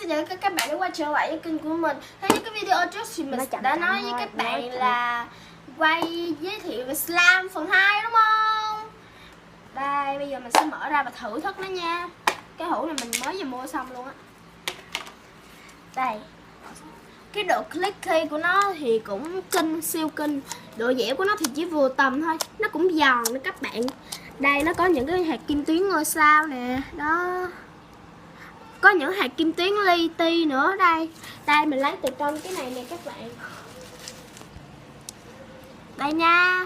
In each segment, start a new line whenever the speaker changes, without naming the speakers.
xin chào các bạn đã quay trở lại với kênh của mình. Thế cái video trước thì mình đã nói với các bạn là quay giới thiệu về slime phần 2 đúng không? Đây, bây giờ mình sẽ mở ra và thử thức nó nha. Cái hũ này mình mới vừa mua xong luôn á. Đây. Cái độ clicky của nó thì cũng kinh, siêu kinh. Độ dẻo của nó thì chỉ vừa tầm thôi. Nó cũng giòn nữa các bạn. Đây nó có những cái hạt kim tuyến ngôi sao nè. Đó. Có những hạt kim tuyến li ti nữa. Đây mình lấy từ trong cái này nè các bạn. Đây nha.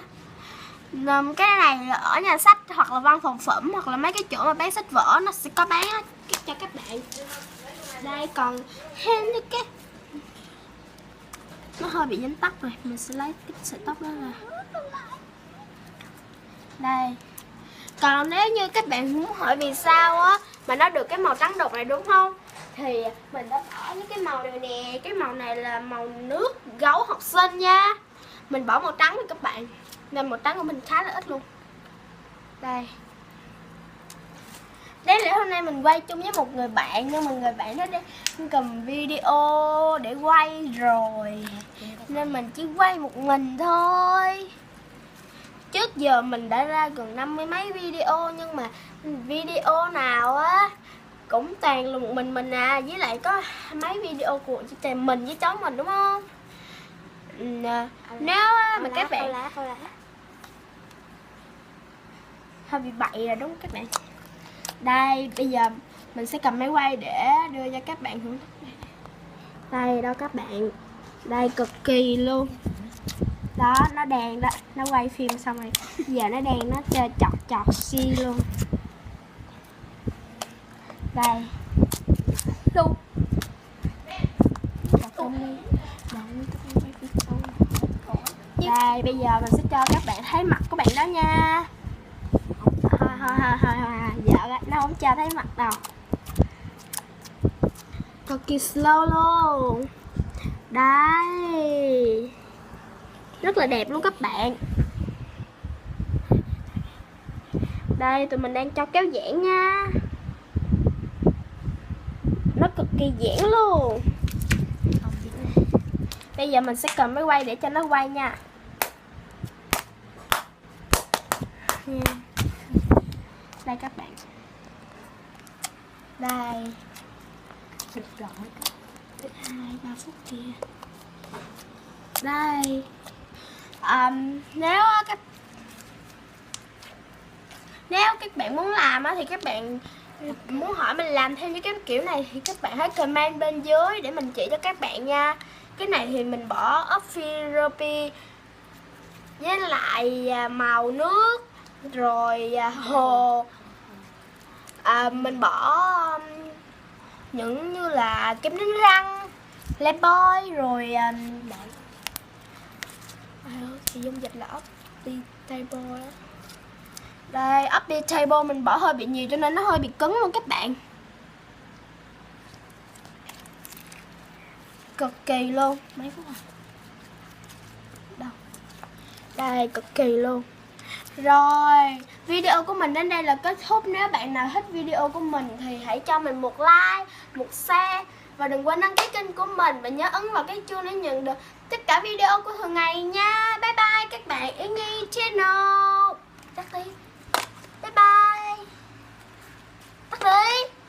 Cái này là ở nhà sách hoặc là văn phòng phẩm hoặc là mấy cái chỗ mà bán sách vở nó sẽ có bán cho các bạn. Đây còn thêm cái nó hơi bị dính tóc rồi, mình sẽ lấy cái sợi tóc đó ra. Đây. Còn nếu như các bạn muốn hỏi vì sao á mà nó được cái màu trắng đục này đúng không? Thì mình đã bỏ những cái màu này nè. Cái màu này là màu nước gấu học sinh nha. Mình bỏ màu trắng với các bạn. Nên màu trắng của mình khá là ít luôn. Đây. Đấy là hôm nay mình quay chung với một người bạn. Nhưng mà người bạn đó đang cầm video để quay rồi. Nên mình chỉ quay một mình thôi. Trước giờ mình đã ra gần 50 mấy video. Nhưng mà video nào á cũng toàn là một mình à. Với lại có mấy video của mình với cháu mình đúng không? Nếu mà các bạn hơi bị bậy rồi đúng không các bạn? Đây bây giờ mình sẽ cầm máy quay để đưa cho các bạn thưởng thức. Đây đó các bạn. Đây cực kỳ luôn. Đó nó đèn đó. Nó quay phim xong rồi. Giờ nó đèn nó chơi chọt xi luôn. Đây luôn. Đây bây giờ mình sẽ cho các bạn thấy mặt của bạn đó nha. Dạ nó không cho thấy mặt đâu. Cực kỳ slow luôn. Đây. Rất là đẹp luôn các bạn. Đây tụi mình đang cho kéo giãn nha. Nó cực kỳ giãn luôn. Bây giờ mình sẽ cầm máy quay để cho nó quay nha. Đây các bạn. Đây. 2-3 phút kia. Đây. Nếu các bạn muốn làm á thì các bạn muốn hỏi mình làm thêm với cái kiểu này thì các bạn hãy comment bên dưới để mình chỉ cho các bạn nha. Cái này thì mình bỏ Ophiropi với lại màu nước rồi hồ. Mình bỏ những như là kem đánh răng, Playboy rồi thì dung dịch là Optitable. Đây Optitable mình bỏ hơi bị nhiều cho nên nó hơi bị cứng luôn các bạn. Cực kỳ luôn. Mấy phút rồi. Đâu? Đây cực kỳ luôn. Rồi, video của mình đến đây là kết thúc. Nếu bạn nào thích video của mình thì hãy cho mình một like, một share. Và đừng quên đăng ký kênh của mình và nhớ ấn vào cái chuông để nhận được tất cả video của thường ngày nha. Bye bye các bạn, Yến Nhi Channel. Tắt đi. Bye bye. Tắt đi.